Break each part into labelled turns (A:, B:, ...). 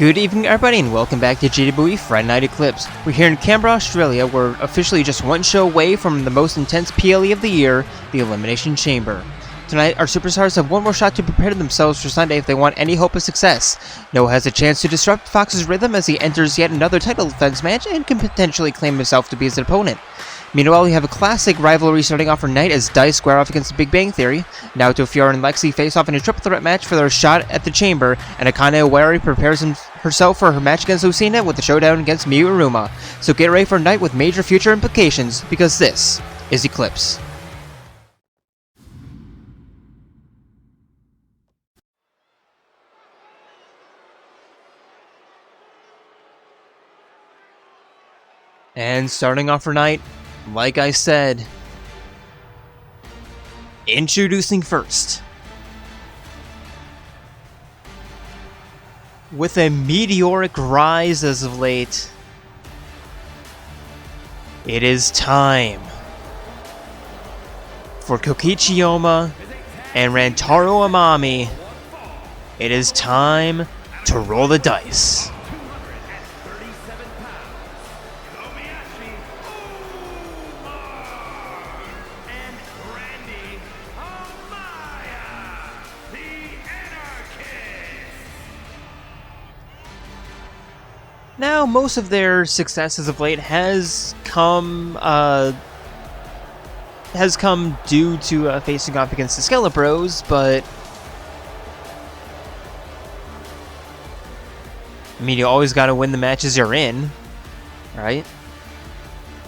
A: Good evening everybody and welcome back to JWE Friday Night Eclipse. We're here in Canberra, Australia. We're officially just one show away from the most intense PLE of the year, the Elimination Chamber. Tonight, our superstars have one more shot to prepare themselves for Sunday if they want any hope of success. Noah has a chance to disrupt Fox's rhythm as he enters yet another title defense match and can potentially claim himself to be his opponent. Meanwhile, we have a classic rivalry starting off for night as D.I.C.E square off against the Big Bang Theory. Naoto, Fiora, and Lexi face off in a triple threat match for their shot at the Chamber, and Akane Owari prepares herself for her match against Lucina with the showdown against Miu Iruma. So get ready for a night with major future implications, because this is Eclipse. And starting off for night, like I said, introducing first, with a meteoric rise as of late, it is time for Kokichiyama and Rantaro Amami. It is time to roll the dice. Now, most of their success as of late has come due to facing off against the Skella Bros, but I mean, you always got to win the matches you're in, right?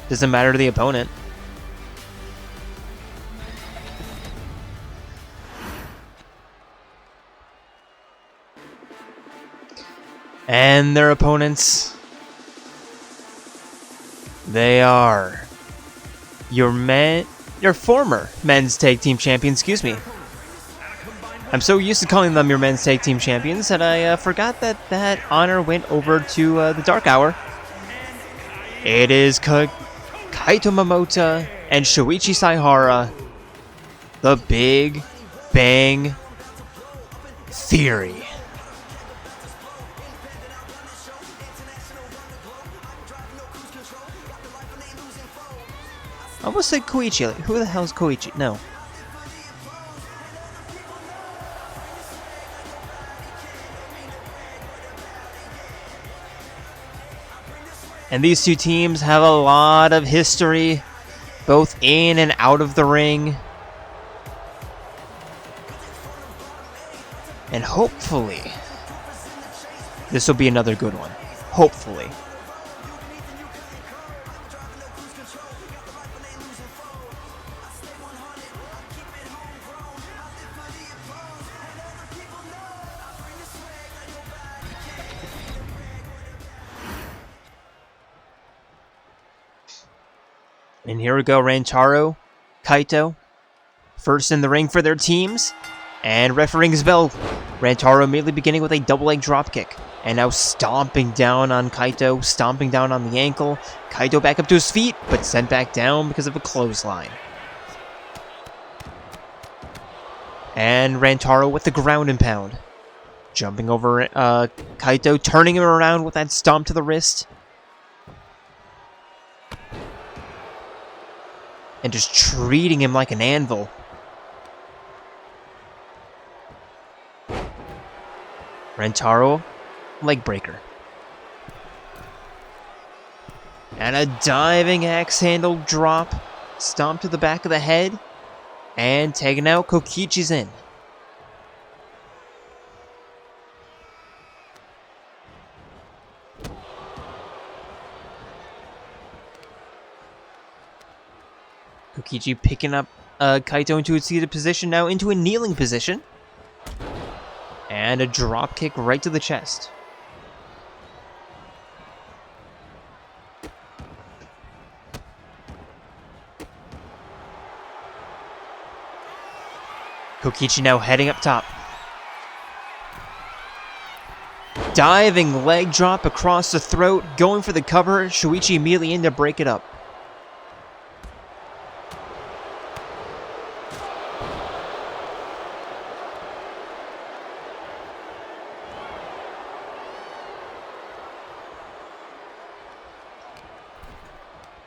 A: Doesn't matter to the opponent. And their opponents, they are your former men's tag team champions, excuse me. I'm so used to calling them your men's tag team champions that I forgot that honor went over to the Dark Hour. It is Kaito Momota and Shuichi Saihara, the Big Bang Theory. I almost said Koichi. Like, who the hell is Koichi? No. And these two teams have a lot of history, both in and out of the ring. And hopefully, this will be another good one. Hopefully. And here we go, Rantaro, Kaito, first in the ring for their teams, and refereeing his bell. Rantaro immediately beginning with a double leg dropkick, and now stomping down on Kaito, stomping down on the ankle. Kaito back up to his feet, but sent back down because of a clothesline. And Rantaro with the ground and pound, jumping over Kaito, turning him around with that stomp to the wrist. And just treating him like an anvil. Rantaro, leg breaker. And a diving axe handle drop. Stomp to the back of the head. And taking out. Kokichi's in. Kokichi picking up Kaito into a seated position, now into a kneeling position. And a drop kick right to the chest. Kokichi now heading up top. Diving leg drop across the throat, going for the cover. Shuichi immediately in to break it up.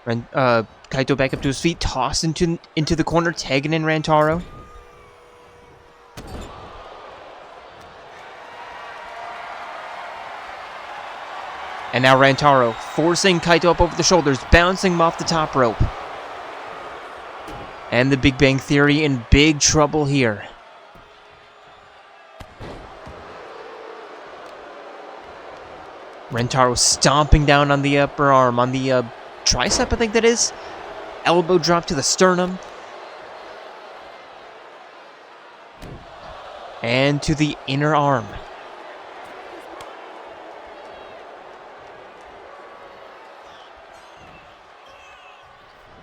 A: Kaito back up to his feet, tossed into the corner, tagging in Rantaro. And now Rantaro forcing Kaito up over the shoulders, bouncing him off the top rope. And the Big Bang Theory in big trouble here. Rantaro stomping down on the upper arm, on the tricep, I think that is. Elbow drop to the sternum. And to the inner arm.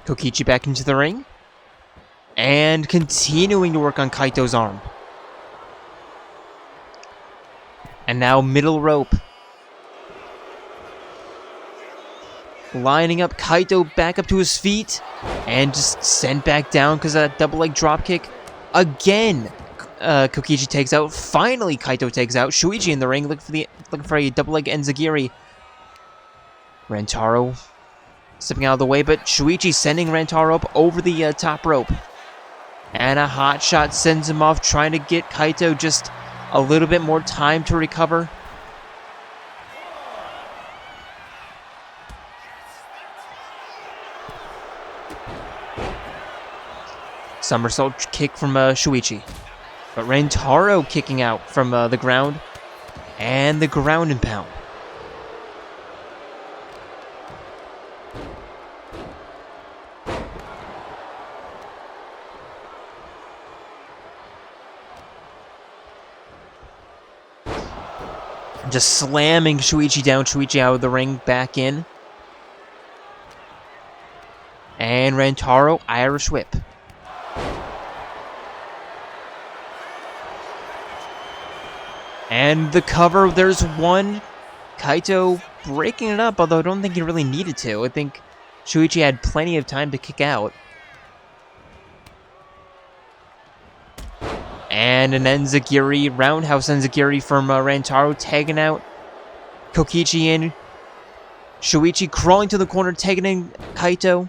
A: Kokichi back into the ring. And continuing to work on Kaito's arm. And now middle rope. Lining up Kaito back up to his feet. And just sent back down because of that double leg drop kick. Again, Kokichi takes out. Finally, Kaito takes out. Shuichi in the ring looking for a double leg enzigiri. Rantaro stepping out of the way, but Shuichi sending Rantaro up over the top rope. And a hot shot sends him off, trying to get Kaito just a little bit more time to recover. Somersault kick from Shuichi. But Rantaro kicking out from the ground. And the ground and pound. Just slamming Shuichi down, Shuichi out of the ring, back in. And Rantaro, Irish whip. And the cover, there's one. Kaito breaking it up, although I don't think he really needed to. I think Shuichi had plenty of time to kick out. And an enzigiri, roundhouse enzigiri from Rantaro, tagging out Kokichi in. Shuichi crawling to the corner, tagging in Kaito.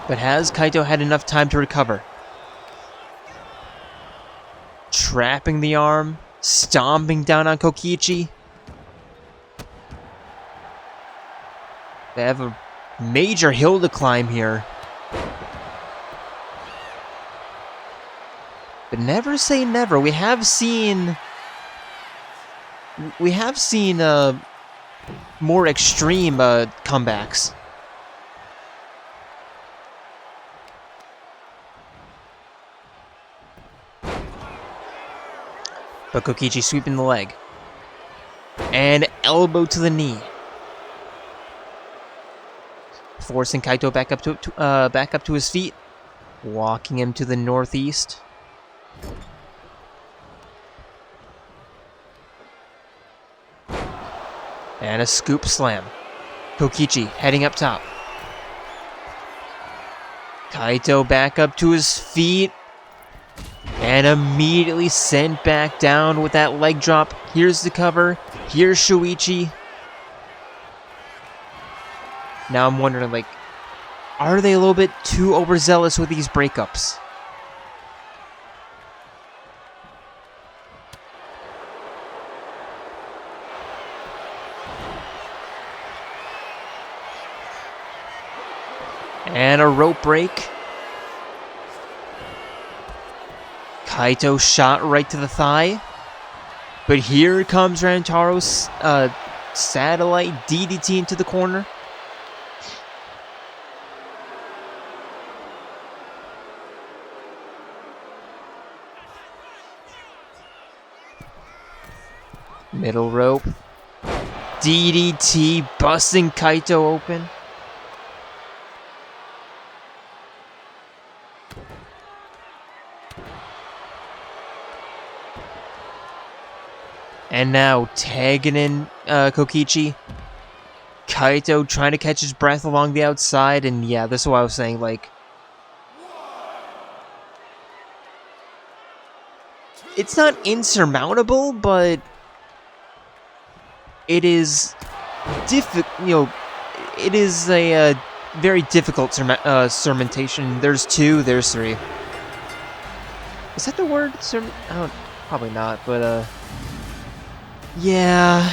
A: But has Kaito had enough time to recover? Trapping the arm, stomping down on Kokichi. They have a major hill to climb here. But never say never. We have seen more extreme comebacks. But Kokichi sweeping the leg. And elbow to the knee. Forcing Kaito back up to his feet. Walking him to the northeast. And a scoop slam. Kokichi heading up top. Kaito back up to his feet. And immediately sent back down with that leg drop. Here's the cover. Here's Shuichi. Now I'm wondering, like, are they a little bit too overzealous with these breakups? And a rope break. Kaito shot right to the thigh. But here comes Rantaro's satellite DDT into the corner. Middle rope. DDT busting Kaito open. And now tagging in Kokichi. Kaito trying to catch his breath along the outside. And yeah, this is what I was saying. Like, it's not insurmountable, but it is it is a very difficult sermentation. There's 2, there's 3. Is that the word? Oh, probably not, but yeah.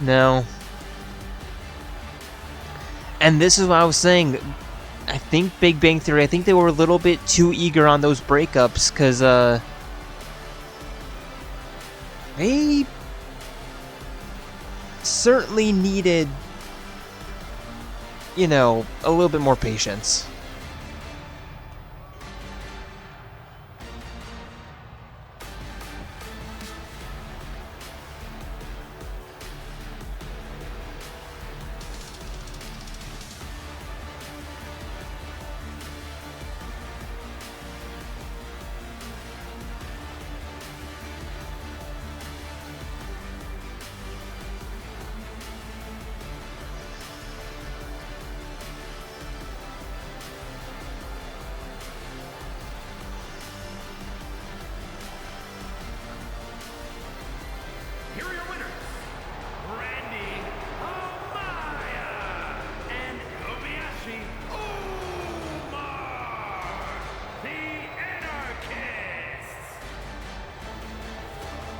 A: No. And this is what I was saying. I think Big Bang Theory, I think they were a little bit too eager on those breakups, because, they certainly needed, a little bit more patience.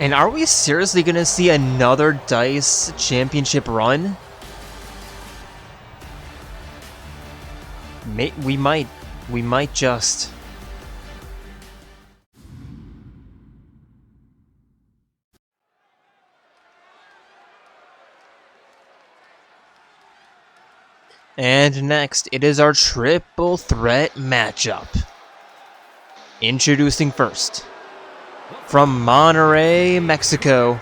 A: And are we seriously gonna see another D.I.C.E championship run? We might just. And next, it is our triple threat matchup. Introducing first, from Monterrey, Mexico,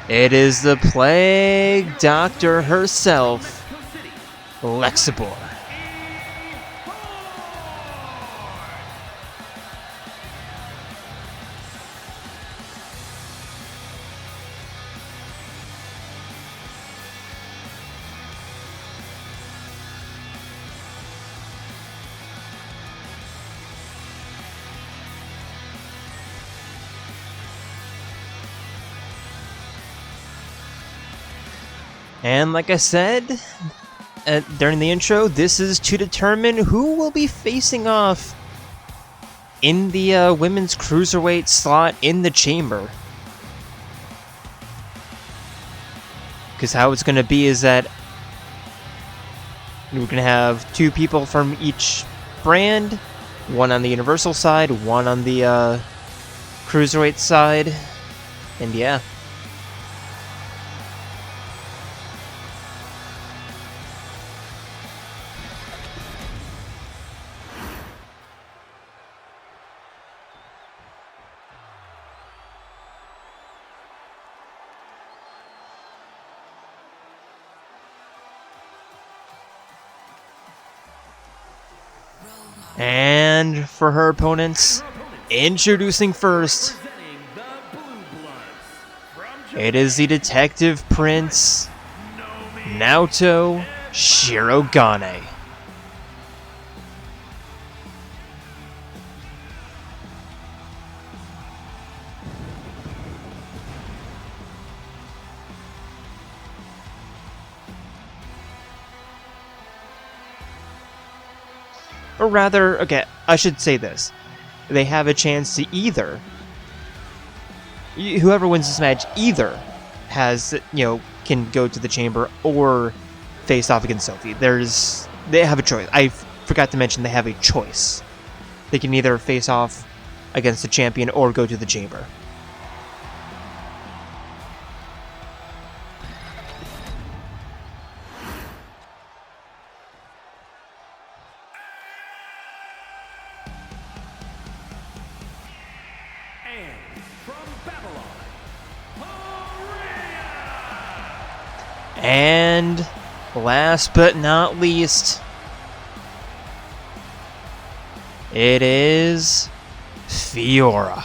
A: it is the Plague Doctor herself, Lexibor. And like I said during the intro, this is to determine who will be facing off in the women's cruiserweight slot in the chamber. Because how it's going to be is that we're going to have 2 people from each brand, one on the Universal side, one on the Cruiserweight side, and yeah. And for her opponents, introducing first, it is the Detective Prince, Naoto Shirogane. Or rather, okay, I should say this. They have a chance to either, whoever wins this match either has, can go to the chamber or face off against Sophie. They have a choice. I forgot to mention they have a choice. They can either face off against the champion or go to the chamber. And last but not least, it is Fiora.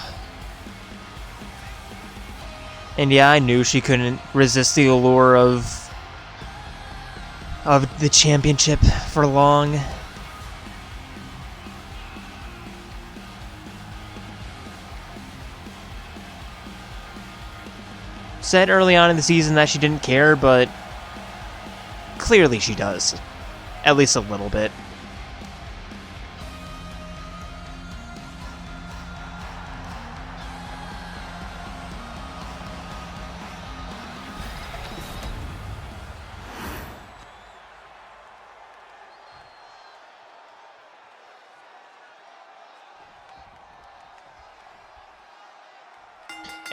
A: And yeah, I knew she couldn't resist the allure of the championship for long. said early on in the season that she didn't care, but clearly she does. At least a little bit.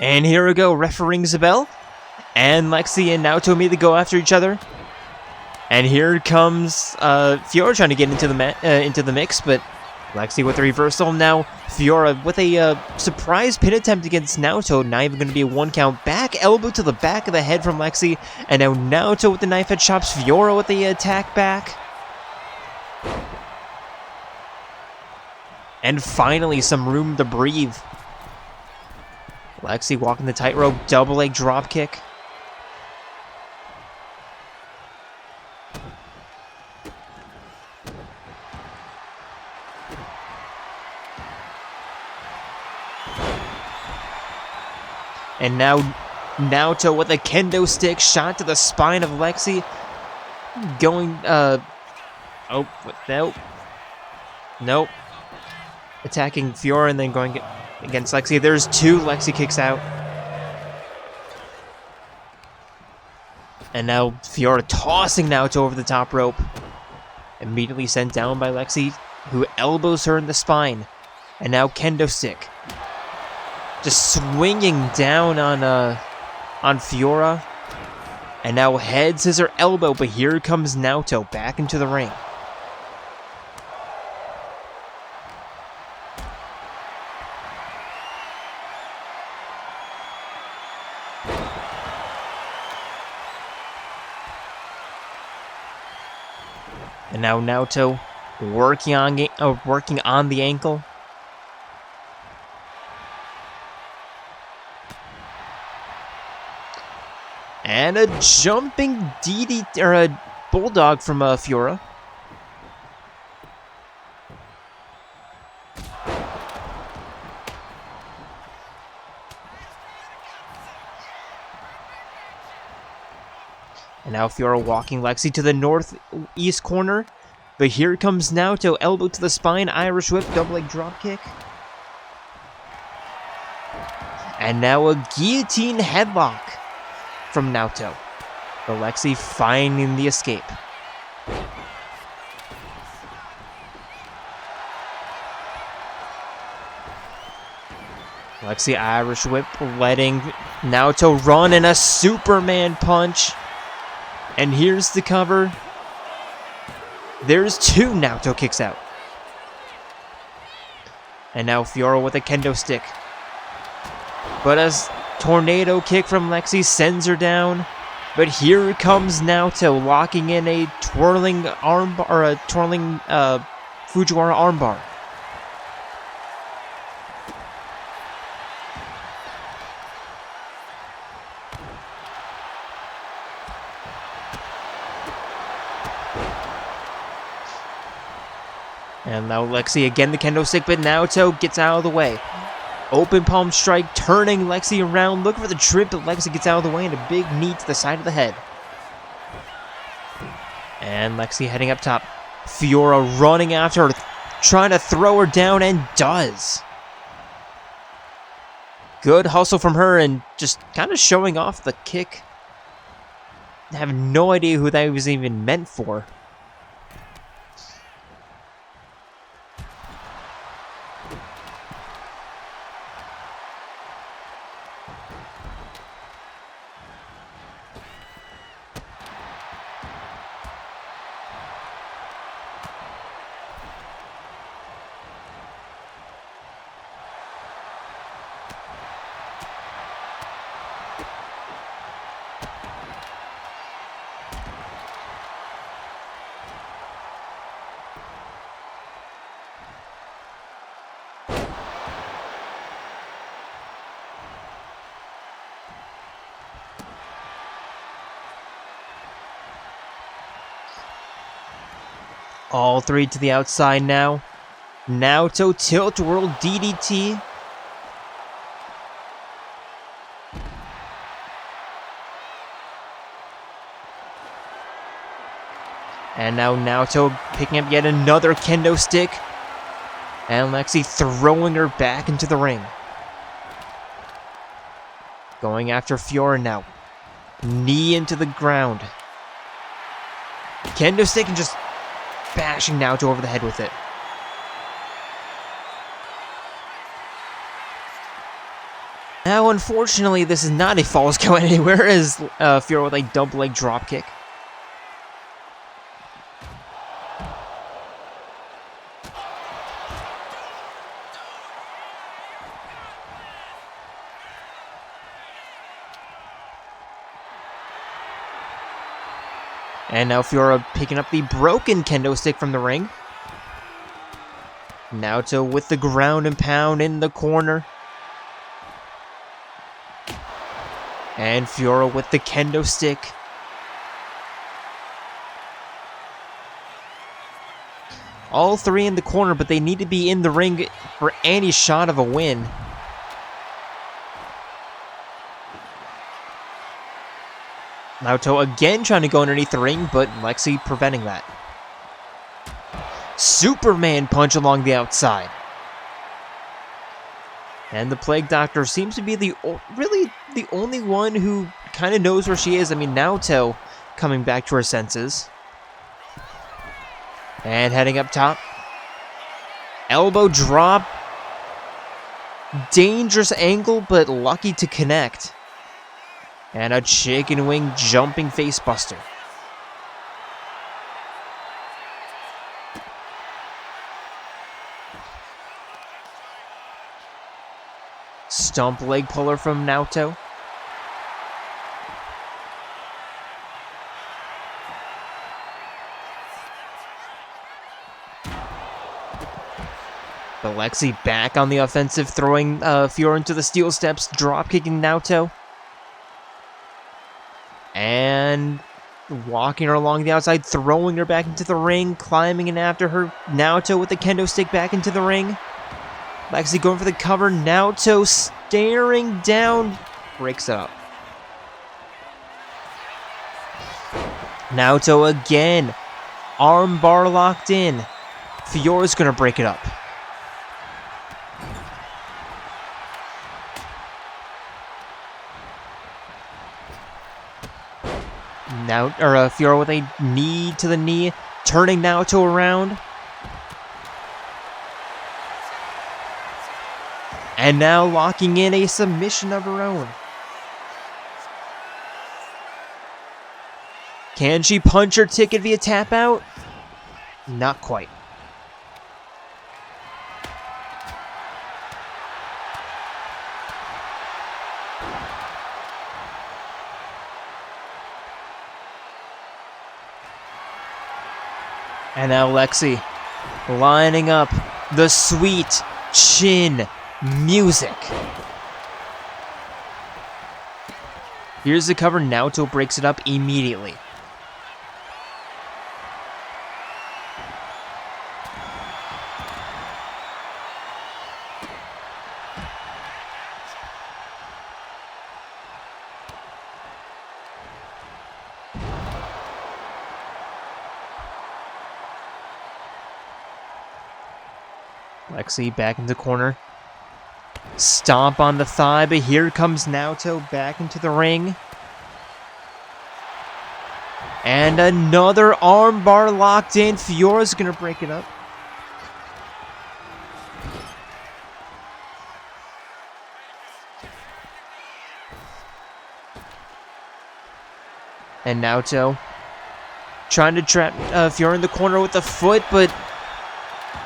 A: And here we go, ref rings the bell, and Lexi and Naoto immediately go after each other. And here comes Fiora trying to get into the mix, but Lexi with the reversal. Now Fiora with a surprise pin attempt against Naoto, not even going to be a 1 count. Back elbow to the back of the head from Lexi, and now Naoto with the knife edge chops, Fiora with the attack back. And finally some room to breathe. Lexi walking the tightrope, double leg drop kick. And now Naoto with a kendo stick shot to the spine of Lexi. Going, Nope. Attacking Fiora and then going against Lexi. There's 2 Lexi kicks out. And now Fiora tossing Naoto over the top rope. Immediately sent down by Lexi, who elbows her in the spine. And now kendo stick. Just swinging down on Fiora. And now head scissor elbow, but here comes Naoto back into the ring. And now Naoto working on the ankle. And a jumping DDT, or a bulldog from Fiora. And now Fiora walking Lexi to the northeast corner. But here comes Naoto, elbow to the spine, Irish whip, double leg drop kick. And now a guillotine headlock from Naoto. But Lexi finding the escape. Lexi Irish whip, letting Naoto run in a Superman punch. And here's the cover. There's 2 Naoto kicks out. And now Fiora with a kendo stick. But a tornado kick from Lexi sends her down. But here comes Naoto locking in a twirling armbar, or a twirling Fujiwara armbar. And now Lexi again the kendo stick, but Naoto gets out of the way. Open palm strike, turning Lexi around, looking for the trip, but Lexi gets out of the way, and a big knee to the side of the head. And Lexi heading up top. Fiora running after her, trying to throw her down, and does. Good hustle from her, and just kind of showing off the kick. I have no idea who that was even meant for. All 3 to the outside now. Naoto tilt world DDT. And now Naoto picking up yet another kendo stick. And Lexi throwing her back into the ring. Going after Fiora now. Knee into the ground. Kendo stick and just bashing Naoto over the head with it. Now, unfortunately, this is not a falls count anywhere as Fiora with a double leg drop kick. And now Fiora picking up the broken kendo stick from the ring. Naoto with the ground and pound in the corner. And Fiora with the kendo stick. All three in the corner, but they need to be in the ring for any shot of a win. Naoto again trying to go underneath the ring, but Lexi preventing that. Superman punch along the outside. And the Plague Doctor seems to be really the only one who kind of knows where she is. I mean, Naoto coming back to her senses. And heading up top. Elbow drop. Dangerous angle, but lucky to connect. And a chicken wing jumping face buster. Stomp leg puller from Naoto. But Lexi back on the offensive, throwing Fiora into the steel steps, drop kicking Naoto. And walking her along the outside, throwing her back into the ring, climbing in after her. Naoto with the kendo stick back into the ring. Lexi going for the cover. Naoto staring down. Breaks it up. Naoto again. Arm bar locked in. Fiora's going to break it up. Now, Fiora with a knee to the knee, turning Naoto around. And now locking in a submission of her own. Can she punch her ticket via tap out? Not quite. And now Lexi lining up the sweet chin music. Here's the cover. Naoto breaks it up immediately. Lexi back in the corner. Stomp on the thigh, but here comes Naoto back into the ring. And another arm bar locked in. Fiora's going to break it up. And Naoto trying to trap Fiora in the corner with the foot, but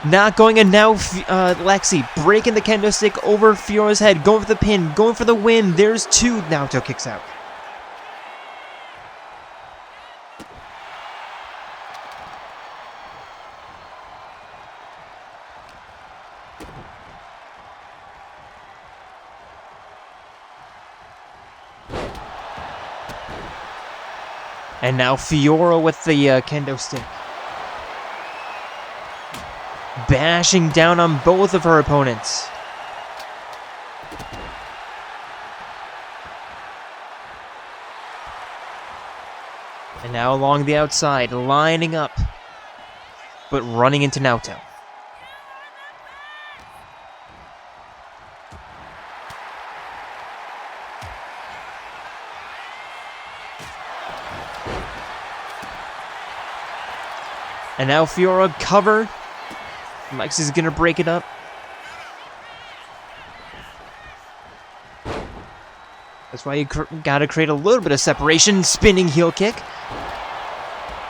A: not going, and now Lexi breaking the kendo stick over Fiora's head, going for the pin, going for the win. There's two. Naoto kicks out. And now Fiora with the kendo stick. Bashing down on both of her opponents. And now along the outside, lining up, but running into Naoto. And now Fiora cover. Lex is gonna break it up. That's why you gotta create a little bit of separation. Spinning heel kick.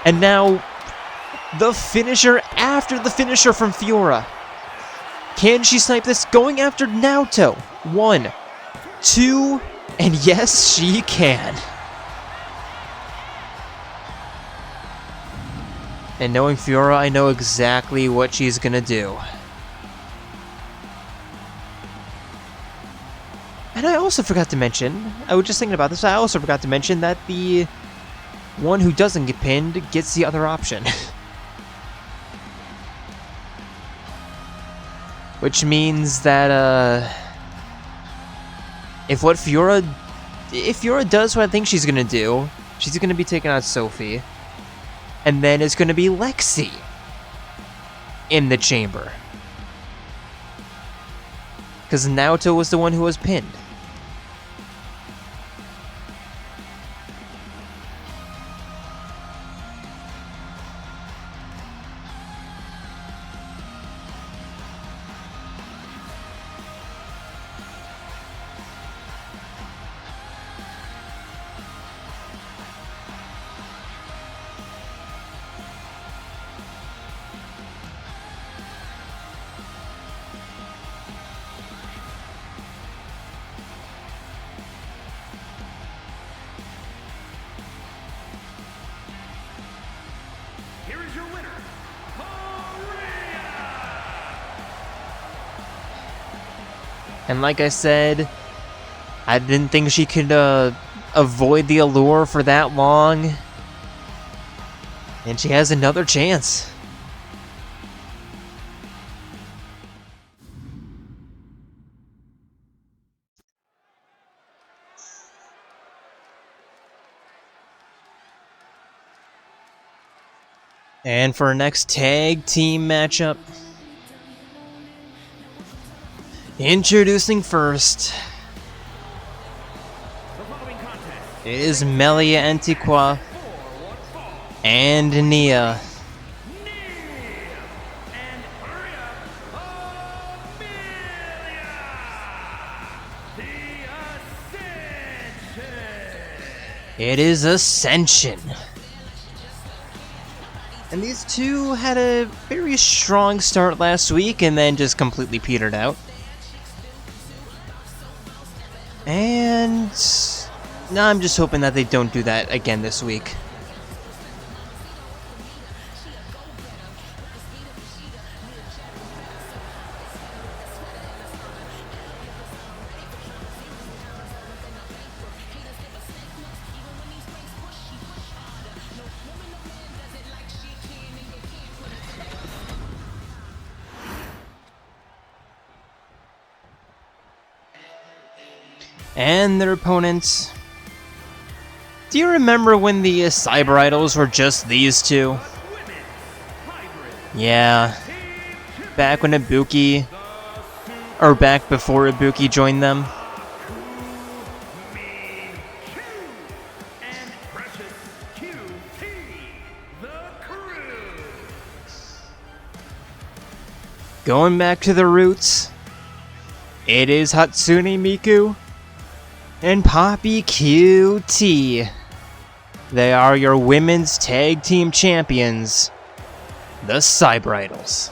A: And now the finisher after the finisher from Fiora. Can she snipe this? Going after Naoto. 1, 2, and yes, she can. And knowing Fiora, I know exactly what she's gonna do. And I also forgot to mention, I was just thinking about this, I also forgot to mention that the one who doesn't get pinned gets the other option. Which means that, if Fiora does what I think she's gonna do, she's gonna be taking out Sophie. And then it's going to be Lexi in the chamber. Because Naoto was the one who was pinned. And like I said, I didn't think she could avoid the allure for that long. And she has another chance. And for our next tag team matchup, introducing first is Melia Antiqua and Nia. It is Ascension. And these two had a very strong start last week and then just completely petered out. And now I'm just hoping that they don't do that again this week. And their opponents. Do you remember when the Cyber Idols were just these two? Yeah. Back when Ibuki, or back before Ibuki joined them. Going back to the roots, it is Hatsune Miku and Poppi QT. They are your women's tag team champions, the Cyber Idols.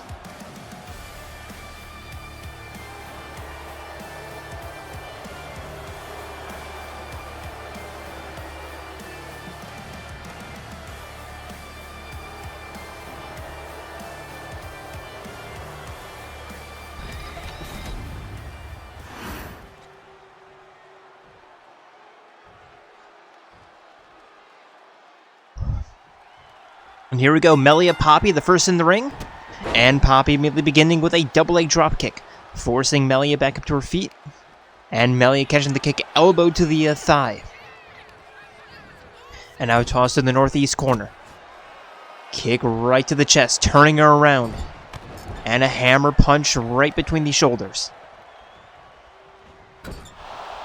A: And here we go, Melia Poppi, the first in the ring. And Poppi immediately beginning with a double leg drop kick, forcing Melia back up to her feet. And Melia catching the kick, elbow to the thigh. And now toss to the northeast corner. Kick right to the chest, turning her around. And a hammer punch right between the shoulders.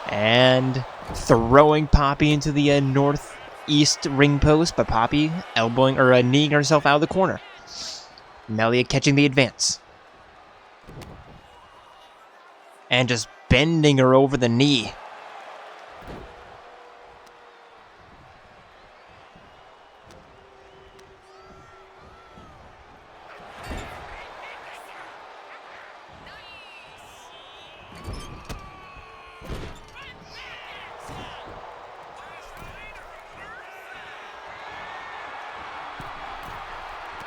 A: And throwing Poppi into the northeast ring post, but Poppi elbowing or kneeing herself out of the corner. Melia catching the advance. And just bending her over the knee.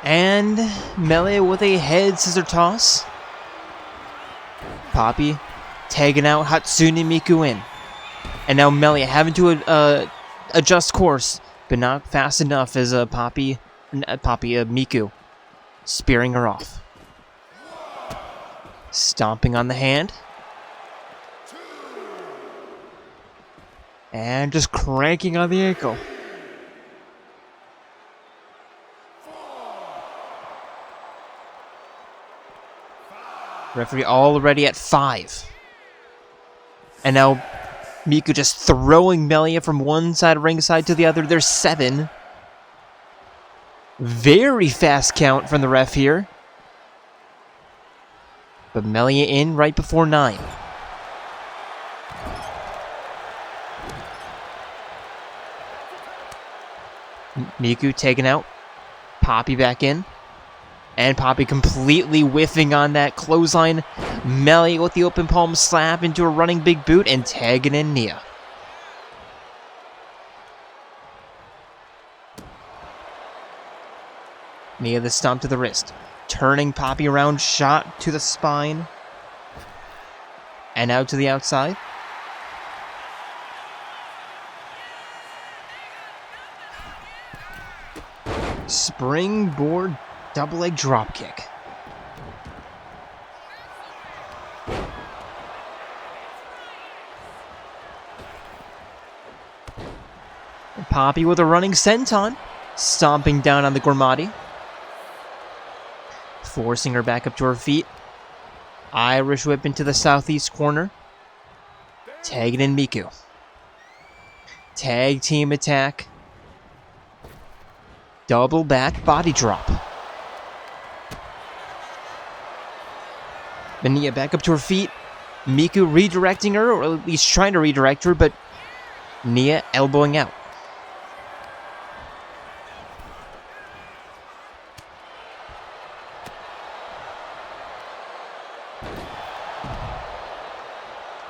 A: And Melia with a head scissor toss. Poppi tagging out Hatsune Miku in. And now Melia having to adjust course, but not fast enough as Miku spearing her off. Stomping on the hand. And just cranking on the ankle. Referee already at 5. And now Miku just throwing Melia from one side of ringside to the other. There's 7. Very fast count from the ref here. But Melia in right before 9. Miku taken out. Poppi back in. And Poppi completely whiffing on that clothesline. Melia with the open palm slap into a running big boot and tagging in Nia. Nia the stomp to the wrist. Turning Poppi around, shot to the spine. And out to the outside. Springboard double leg drop kick. Poppi with a running senton, stomping down on the Gormati. Forcing her back up to her feet. Irish whip into the southeast corner. Tagging in Miku. Tag team attack. Double back body drop. Nia back up to her feet. Miku redirecting her, or at least trying to redirect her, but Nia elbowing out.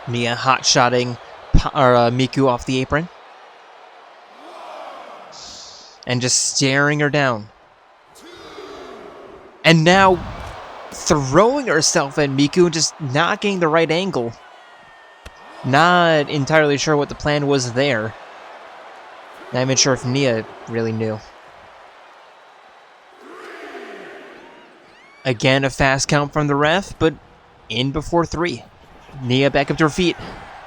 A: Nia hot-shotting Miku off the apron. And just staring her down. And now throwing herself at Miku and just not getting the right angle. Not entirely sure what the plan was there. Not even sure if Nia really knew. Again, a fast count from the ref, but in before 3. Nia back up to her feet.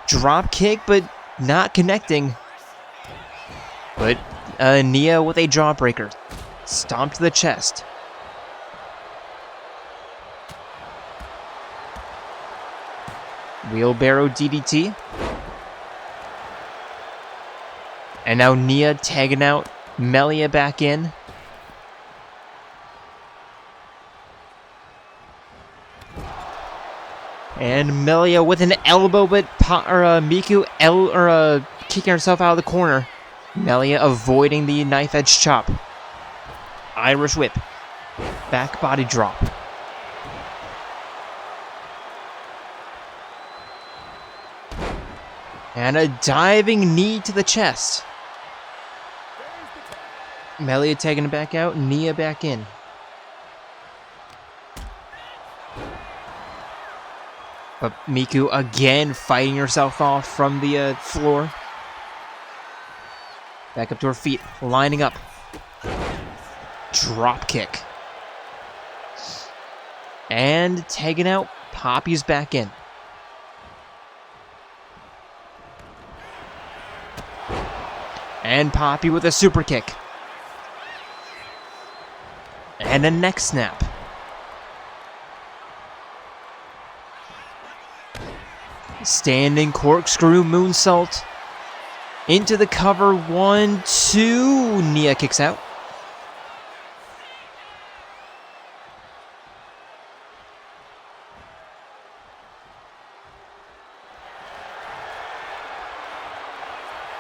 A: Drop kick, but not connecting. But Nia with a jawbreaker. Stomp to the chest. Wheelbarrow DDT. And now Nia tagging out Melia back in. And Melia with an elbow, but Miku kicking herself out of the corner. Melia avoiding the knife edge chop. Irish whip. Back body drop. And a diving knee to the chest. Melia taking it back out, Nia back in. But Miku again fighting herself off from the floor. Back up to her feet, lining up. Drop kick. And tagging out, Poppi's back in. And Poppi with a super kick. And a neck snap. Standing corkscrew moonsault. Into the cover. 1, 2. Nia kicks out.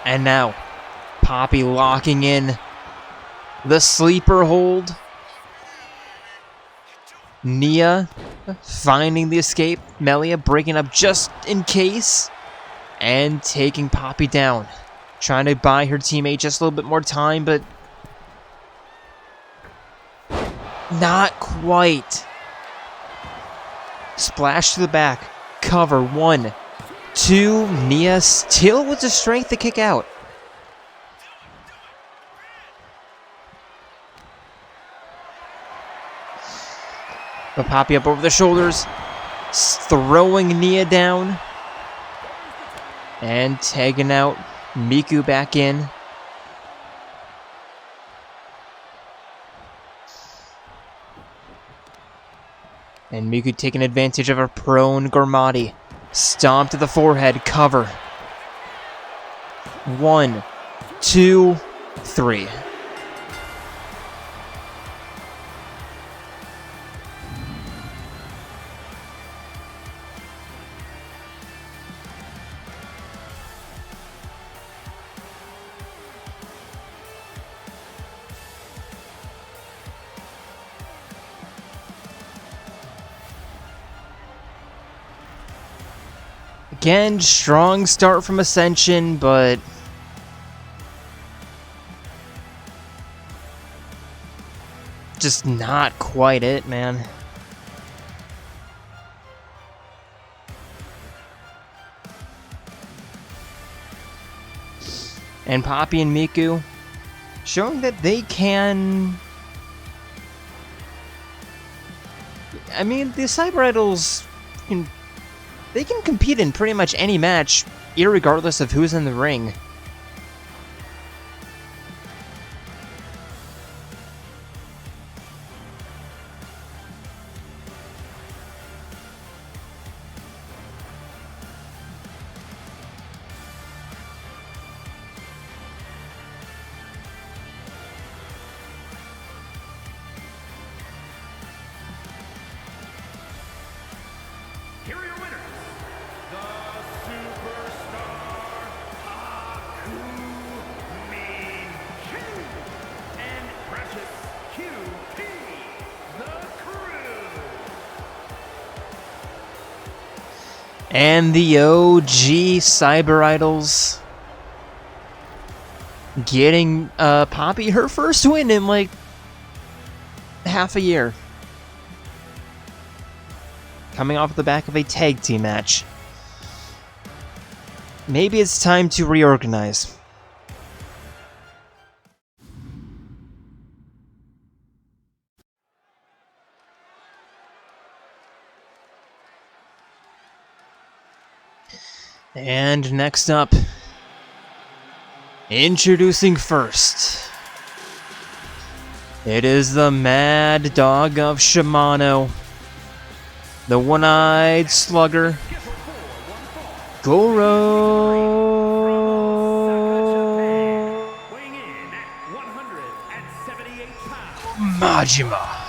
A: And now, Poppi locking in the sleeper hold. Nia finding the escape. Melia breaking up just in case. And taking Poppi down. Trying to buy her teammate just a little bit more time, but not quite. Splash to the back. Cover. 1, 2. Nia still with the strength to kick out. But Poppi up over the shoulders, throwing Nia down, and tagging out Miku back in. And Miku taking advantage of a prone Gormati. Stomp to the forehead, cover. 1, 2, 3. Again, strong start from Ascension, but just not quite it, man. And Poppi and Miku showing that they can... I mean, the Cyber Idols can... They can compete in pretty much any match, irregardless of who's in the ring.
B: Here are your winners, the Superstar Akane and Precious QP, the Crew.
A: And the OG Cyber Idols getting Poppi her first win in like half a year. Coming off the back of a tag team match. Maybe it's time to reorganize. And next up, introducing first, it is the Mad Dog of Shimano. The one-eyed slugger, Goro Majima.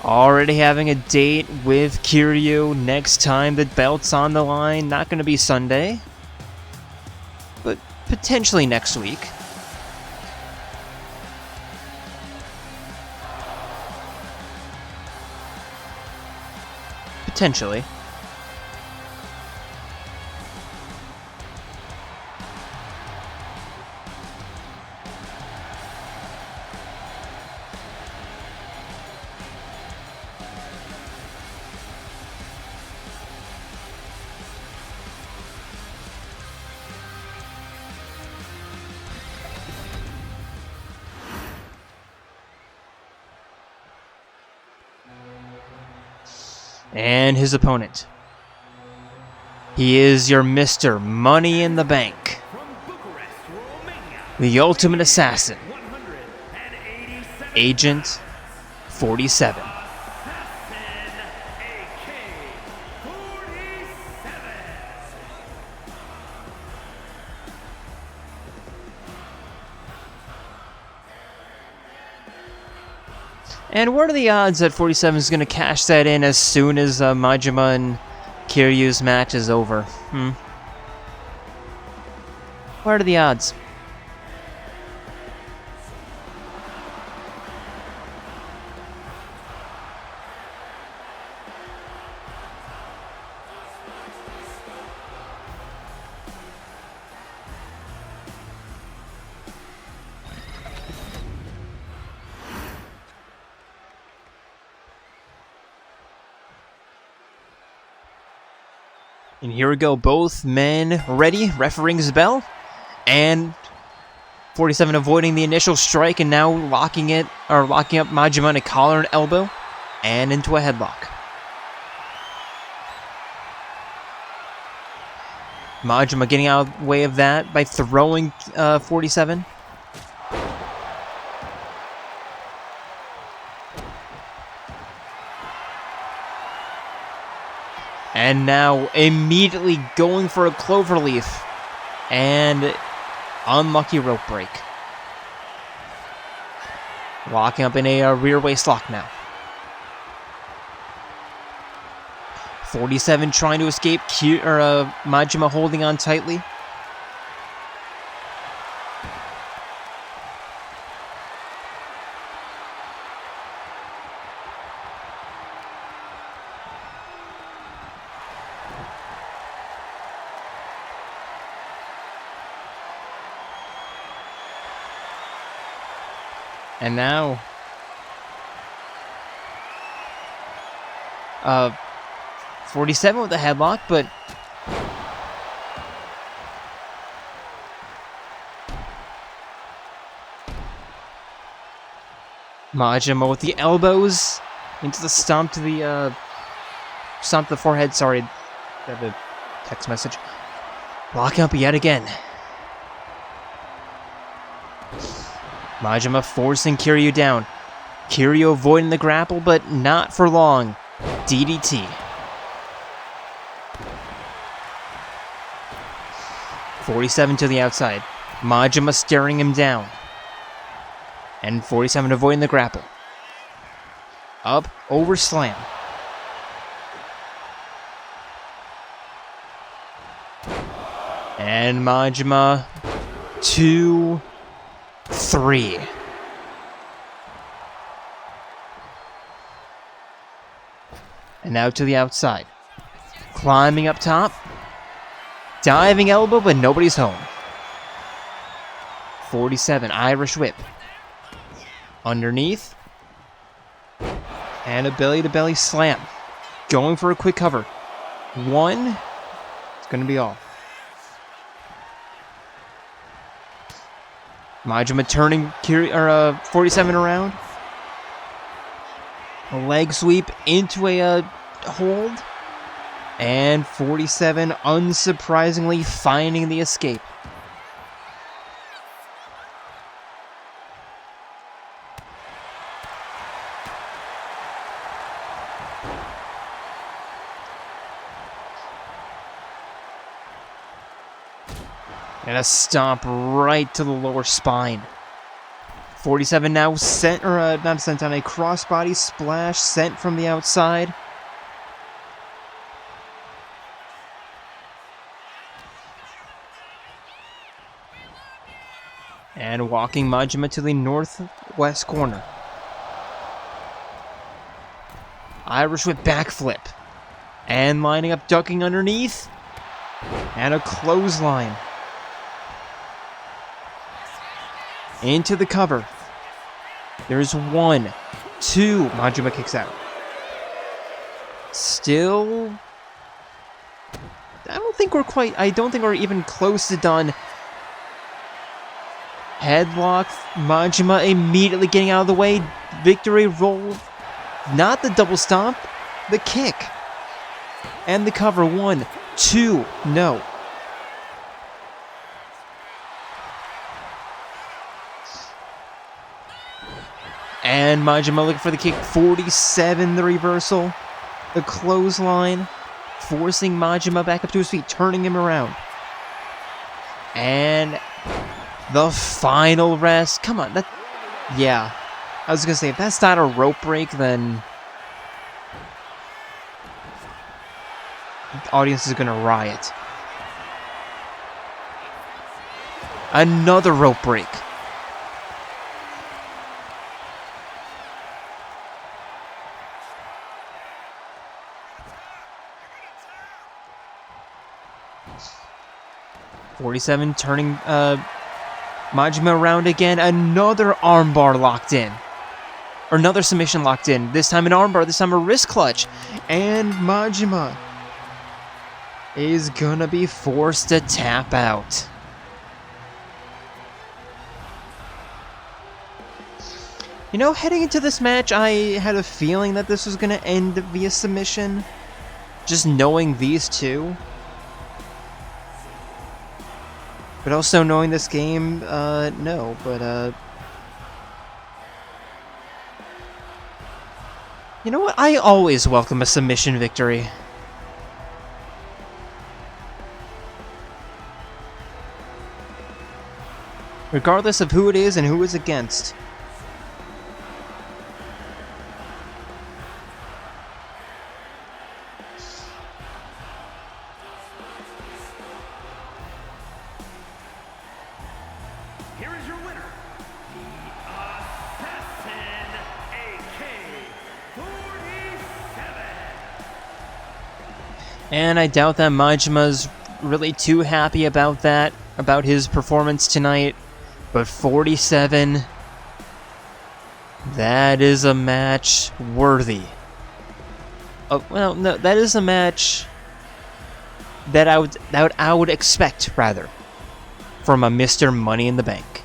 A: Already having a date with Kiryu next time the belt's on the line. Not going to be Sunday, but potentially next week. Potentially. And his opponent. He is your Mr. Money in the Bank.
B: From Bucharest, Romania,
A: The Ultimate Assassin.
B: 187
A: Agent 47. And what are the odds that 47 is going to cash that in as soon as Majima and Kiryu's match is over? What are the odds? And here we go, both men ready, refereeing's bell, and 47 avoiding the initial strike and now locking up Majima in a collar and elbow, and into a headlock. Majima getting out of the way of that by throwing 47. And now immediately going for a cloverleaf. And unlucky rope break. Locking up in a rear waist lock now. 47 trying to escape, Majima holding on tightly. And now, 47 with a headlock, but Majima with the elbows into the stomp to the forehead. Sorry, got the text message. Locking up yet again. Majima forcing Kiryu down. Kiryu avoiding the grapple, but not for long. DDT. 47 to the outside. Majima staring him down. And 47 avoiding the grapple. Up, over slam. And Majima 2, 3. And now to the outside. Climbing up top. Diving elbow, but nobody's home. 47, Irish whip. Underneath. And a belly-to-belly slam. Going for a quick cover. 1. It's going to be all. Majima turning 47 around. A leg sweep into a hold. And 47 unsurprisingly finding the escape. And a stomp right to the lower spine. 47 now sent, not sent on a crossbody splash sent from the outside. And walking Majima to the northwest corner. Irish whip backflip. And lining up, ducking underneath. And a clothesline. Into the cover. There's 1, 2. Majima kicks out. Still, I don't think we're even close to done. Headlock. Majima immediately getting out of the way. Victory roll. Not the double stomp. The kick. And the cover. 1, 2, no. And Majima looking for the kick. 47, the reversal. The clothesline. Forcing Majima back up to his feet, turning him around. And the final rest. Come on, yeah. I was gonna say, if that's not a rope break, then the audience is gonna riot. Another rope break. .47 turning Majima around again. Another armbar locked in. Or another submission locked in. This time an armbar, this time a wrist clutch. And Majima is gonna be forced to tap out. You know, heading into this match, I had a feeling that this was gonna end via submission. Just knowing these two. But also knowing this game, no, but, you know what? I always welcome a submission victory. Regardless of who it is and who it's against.
B: Here is your winner, the Assassin, AK-47.
A: And I doubt that Majima's really too happy about that, about his performance tonight. But 47, that is a match worthy. Well, no, that is a match that I would expect, rather, from a Mr. Money in the Bank.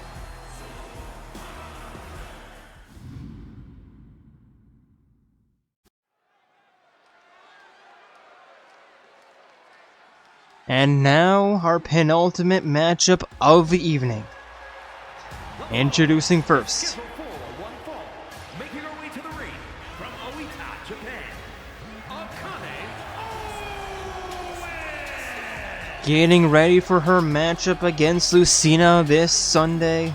A: And now, our penultimate matchup of the evening. Introducing first,
B: Making her way to the ring from Oita, Japan, Akane Owari.
A: getting ready for her matchup against Lucina this Sunday.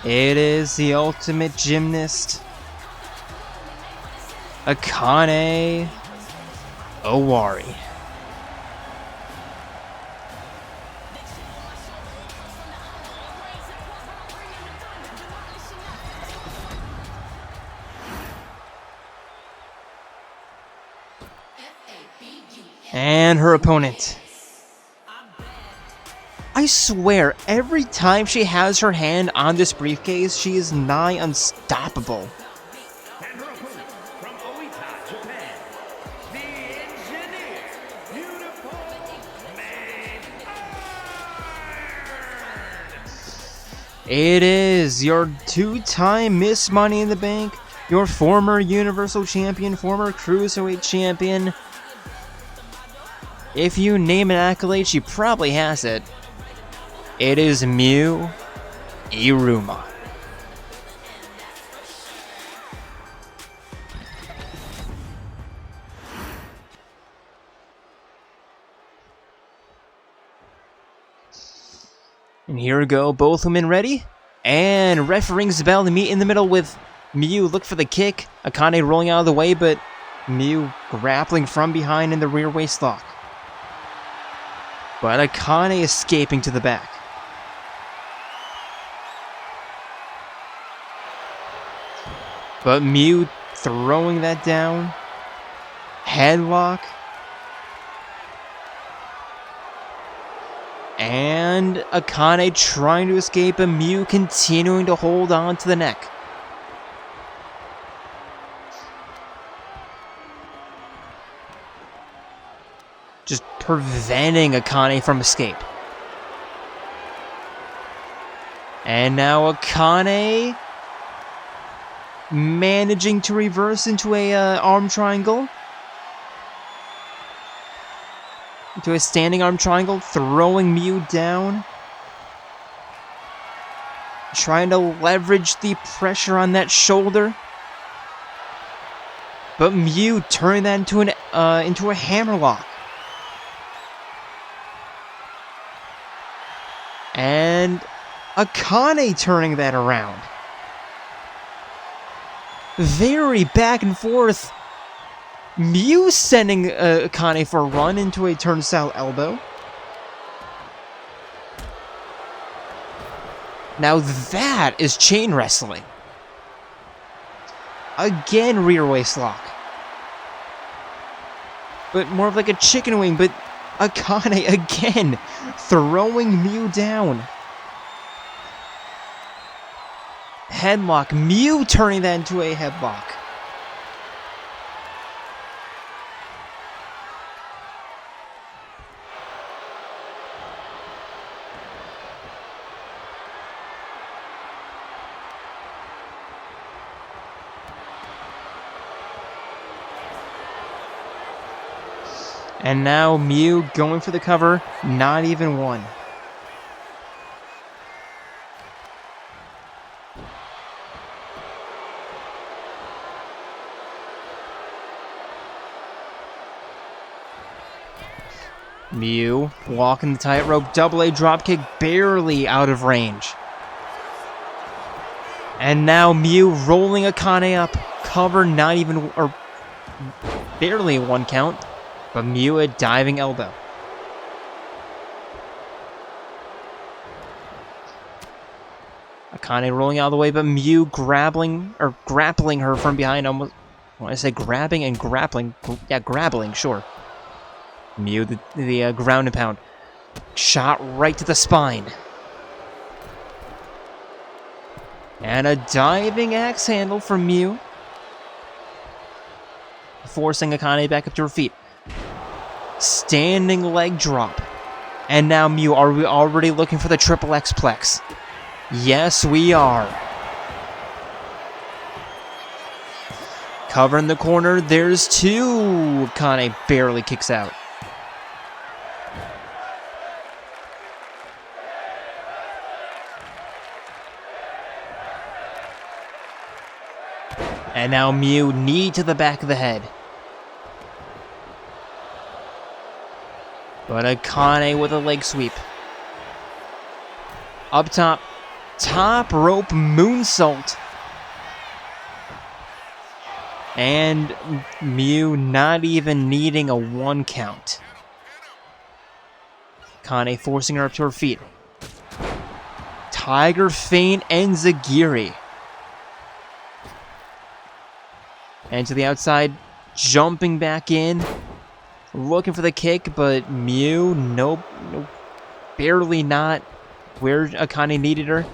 A: It is the ultimate gymnast, Akane Owari. And her opponent. I swear, every time she has her hand on this briefcase, she is nigh unstoppable.
B: And her opponent from Oita, Japan, the Engineer, Beautiful Main Iron.
A: It is your two-time Miss Money in the Bank, your former Universal Champion, former Cruiserweight Champion. If you name an accolade, she probably has it. It is Miu Iruma. And here we go, both women ready. And ref rings the bell to meet in the middle with Miu. Look for the kick. Akane rolling out of the way, but Miu grappling from behind in the rear waist lock. But Akane escaping to the back. But Miu throwing that down. Headlock. And Akane trying to escape, and Miu continuing to hold on to the neck. Just preventing Akane from escape. And now Akane managing to reverse into a arm triangle. into a standing arm triangle, throwing Miu down. Trying to leverage the pressure on that shoulder. But Miu turning that into a hammerlock. And Akane turning that around. Very back and forth. Miu sending Akane for a run into a turnstile elbow. Now that is chain wrestling. Again, rear waist lock. But more of like a chicken wing, but Akane again throwing Miu down. Headlock. Miu turning that into a headlock. And now Miu going for the cover, not even one. Miu walking the tightrope, double A dropkick, barely out of range. And now Miu rolling Akane up, cover not even, or barely a one count. But Miu a diving elbow. Akane rolling out of the way, but Miu grappling her from behind. Almost, when I say grabbing and grappling, yeah, grappling, sure. Miu the ground and pound, shot right to the spine, and a diving axe handle from Miu, forcing Akane back up to her feet. Standing leg drop. And now Miu, are we already looking for the triple X-plex? Yes, we are. Cover in the corner, there's two. Akane barely kicks out. And now Miu, knee to the back of the head. But Akane with a leg sweep. Up top. Top rope moonsault. And Miu not even needing a one count. Akane forcing her up to her feet. Tiger feint and Zagiri. And to the outside, jumping back in. Looking for the kick, but Miu, nope, barely not where Akane needed her.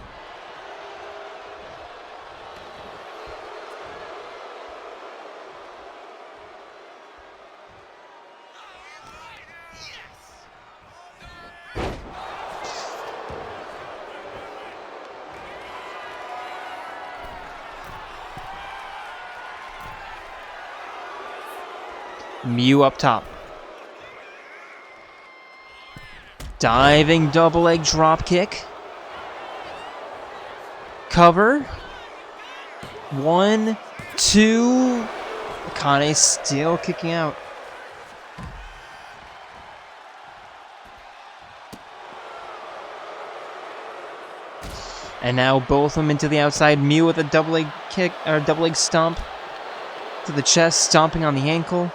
A: Miu up top. Diving double leg drop kick. Cover. 1, 2. Akane still kicking out. And now both of them into the outside. Miu with a double leg kick, or double leg stomp to the chest, stomping on the ankle.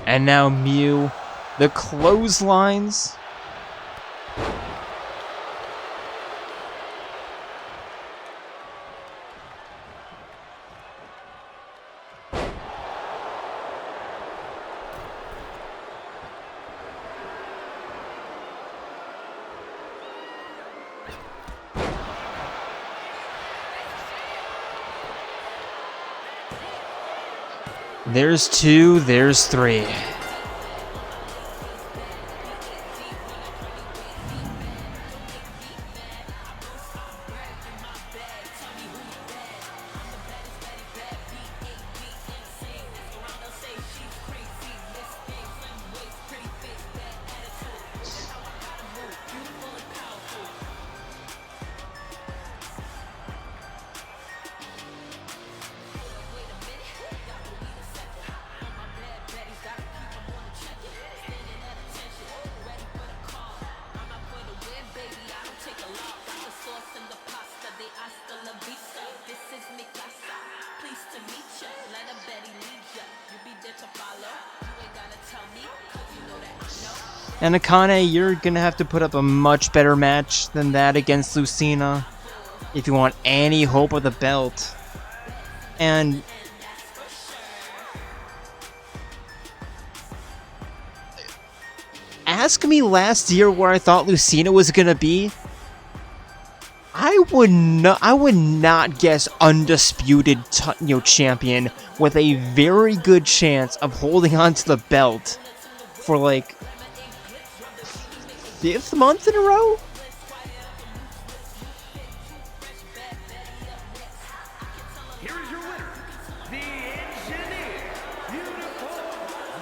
A: And now Miu, the clotheslines. There's 2, there's 3. And Akane, you're gonna have to put up a much better match than that against Lucina if you want any hope of the belt. And ask me last year where I thought Lucina was gonna be. I would not guess undisputed champion with a very good chance of holding on to the belt for like 5th month in a row?
B: Here is your winner, the Engineer, Beautiful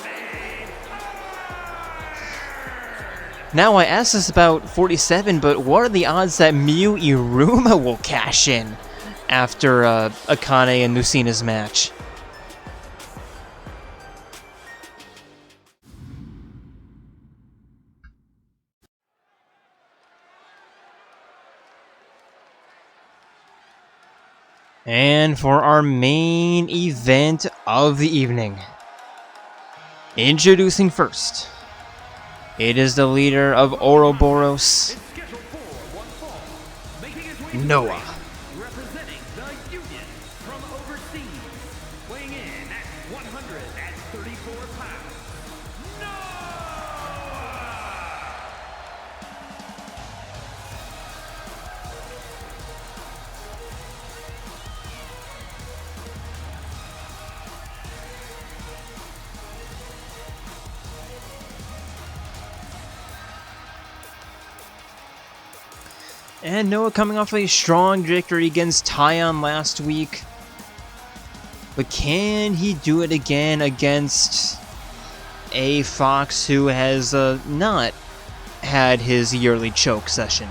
B: Maid.
A: Now I asked this about 47, but what are the odds that Miu Iruma will cash in after Akane and Lucina's match? And for our main event of the evening, introducing first, it is the leader of Ouroboros, Noah.
B: Representing the Union from overseas, weighing in at 134 pounds, Noah!
A: And Noah coming off a strong victory against Tyon last week. But can he do it again against a Fox who has not had his yearly choke session?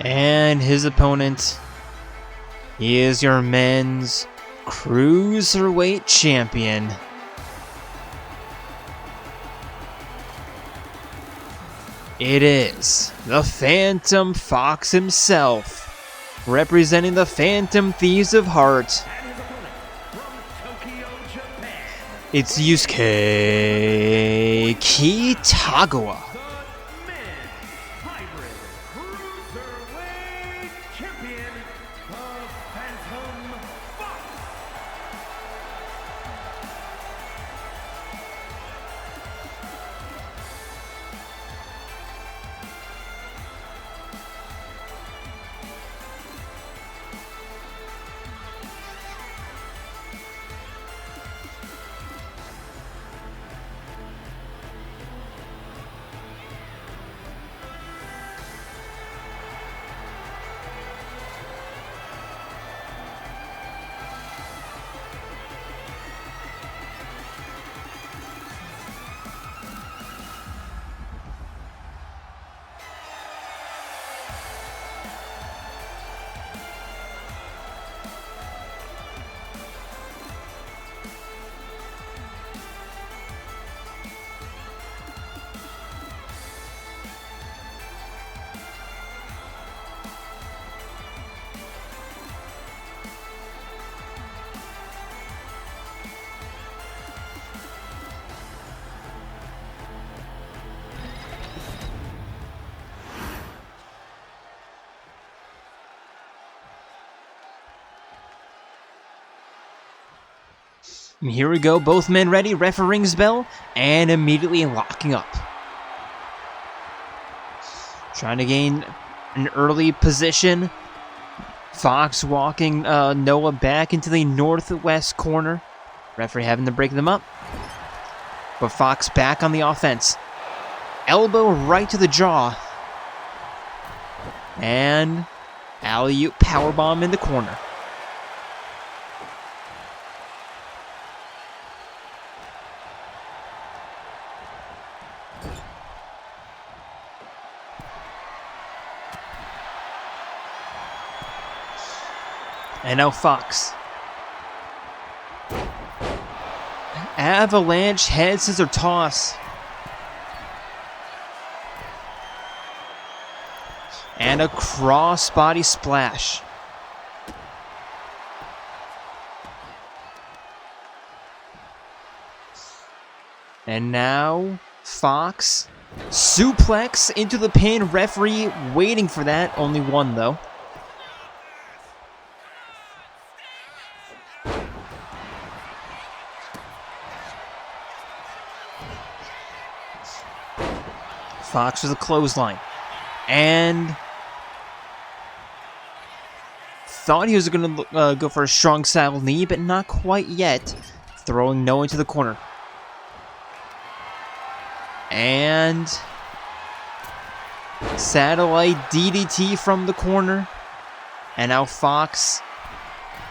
A: And his opponent, he is your men's Cruiserweight champion, it is the Phantom Fox himself, representing the Phantom Thieves of Heart.
B: And his opponent from Tokyo, Japan,
A: It's Yusuke Kitagawa.
B: the men's hybrid cruiserweight champion, the Phantom Fox.
A: And here we go, both men ready, ref rings bell, and immediately locking up. Trying to gain an early position. Fox walking Noah back into the northwest corner. Referee having to break them up. But Fox back on the offense. Elbow right to the jaw. And alley-oop powerbomb in the corner. And now Fox. Avalanche head scissor toss. And a cross body splash. And now Fox suplex into the pin. Referee waiting for that. Only one though. Fox with a clothesline. And thought he was going to go for a strong style knee, but not quite yet. Throwing Noah into the corner. And satellite DDT from the corner. And now Fox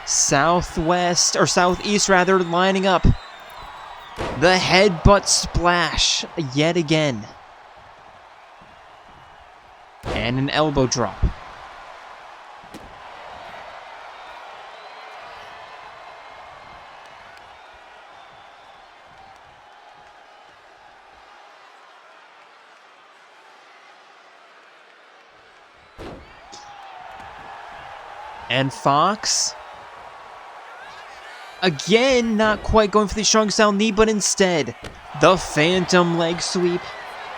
A: southwest, or southeast rather, lining up. The headbutt splash yet again. And an elbow drop. And Fox, again, not quite going for the strong style knee, but instead, the phantom leg sweep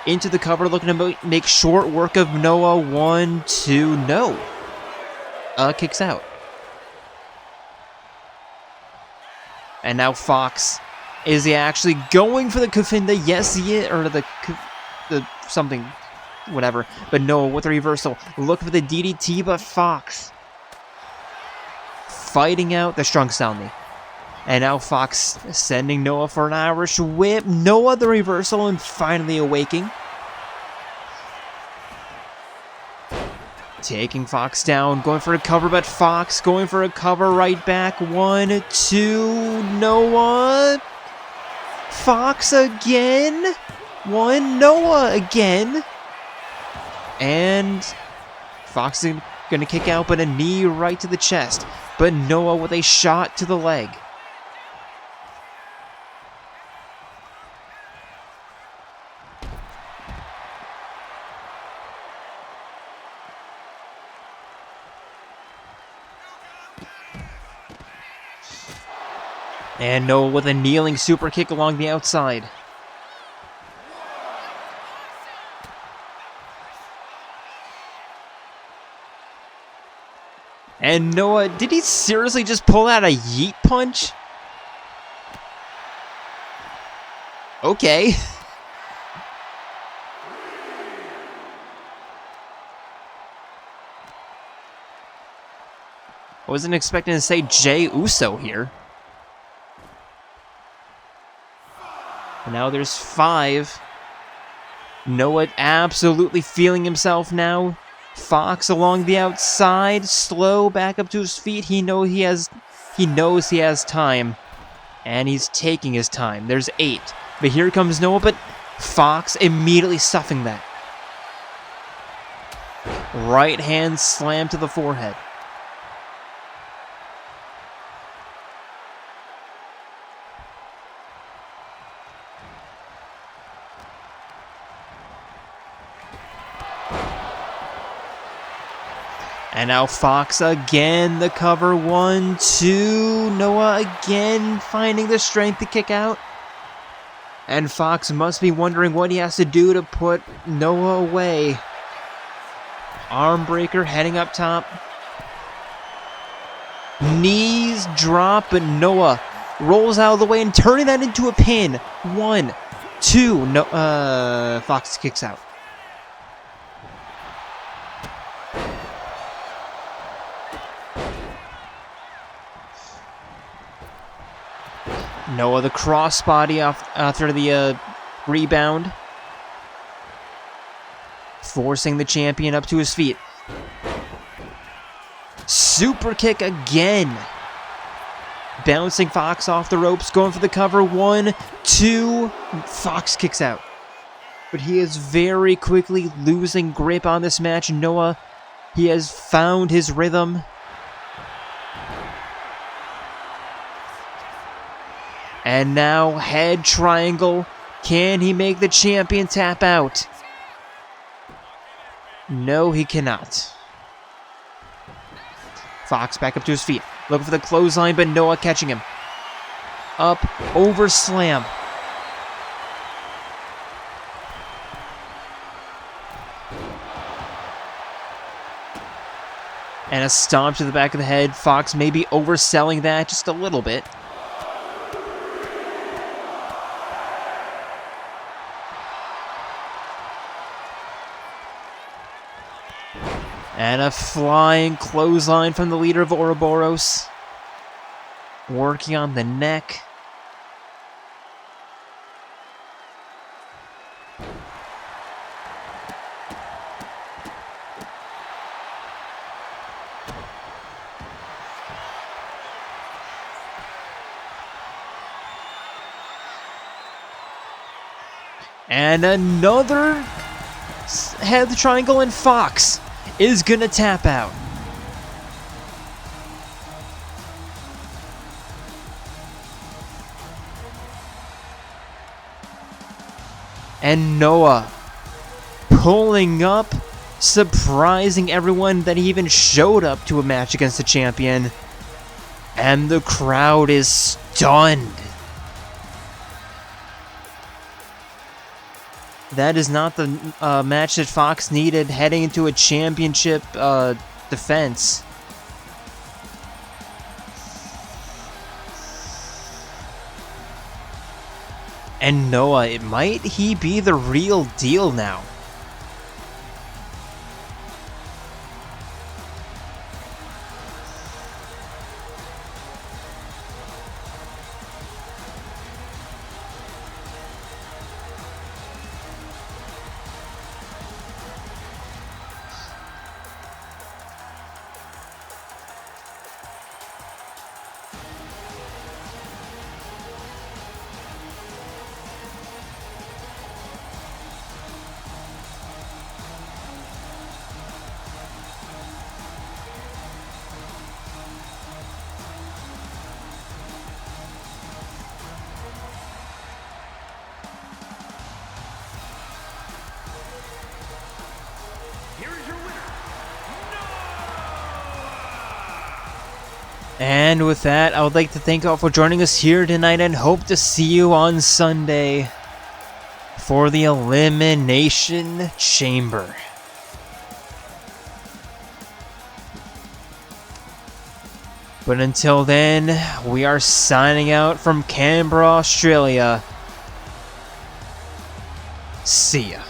A: into the cover, looking to make short work of Noah. 1, 2, no. Kicks out. And now Fox, is he actually going for the Kufinda? Yes, he is, or the something, whatever. But Noah with the reversal, look for the DDT, but Fox fighting out the strong style knee. And now Fox sending Noah for an Irish whip. Noah the reversal and finally awaking. Taking Fox down, going for a cover, but Fox going for a cover right back. 1, 2, Noah. Fox again. 1, Noah again. And Fox is going to kick out, but a knee right to the chest. But Noah with a shot to the leg. And Noah with a kneeling super kick along the outside. And Noah, did he seriously just pull out a yeet punch? Okay. I wasn't expecting to say Jey Uso here. And now there's 5. Noah absolutely feeling himself now. Fox along the outside, slow back up to his feet. He knows he has time, and he's taking his time. There's 8, but here comes Noah. But Fox immediately stuffing that. Right hand slam to the forehead. And now Fox again, the cover. 1, 2, Noah again finding the strength to kick out. And Fox must be wondering what he has to do to put Noah away. Arm breaker heading up top. Knees drop, but Noah rolls out of the way and turning that into a pin. 1, 2, no, Fox kicks out. Noah the crossbody off after the rebound, forcing the champion up to his feet. Super kick again. Bouncing Fox off the ropes, going for the cover. 1, 2, Fox kicks out. But he is very quickly losing grip on this match. Noah, he has found his rhythm. And now head triangle. Can he make the champion tap out? No, he cannot. Fox back up to his feet. Looking for the clothesline, but Noah catching him. Up, over slam. And a stomp to the back of the head. Fox maybe overselling that just a little bit. And a flying clothesline from the leader of Ouroboros. Working on the neck. And another head triangle, and Fox is gonna tap out. And Noah pulling up, surprising everyone that he even showed up to a match against the champion. And the crowd is stunned. That is not the match that Fox needed heading into a championship defense. And Noah, might he be the real deal now? And with that, I would like to thank you all for joining us here tonight and hope to see you on Sunday for the Elimination Chamber. But until then, we are signing out from Canberra, Australia. See ya.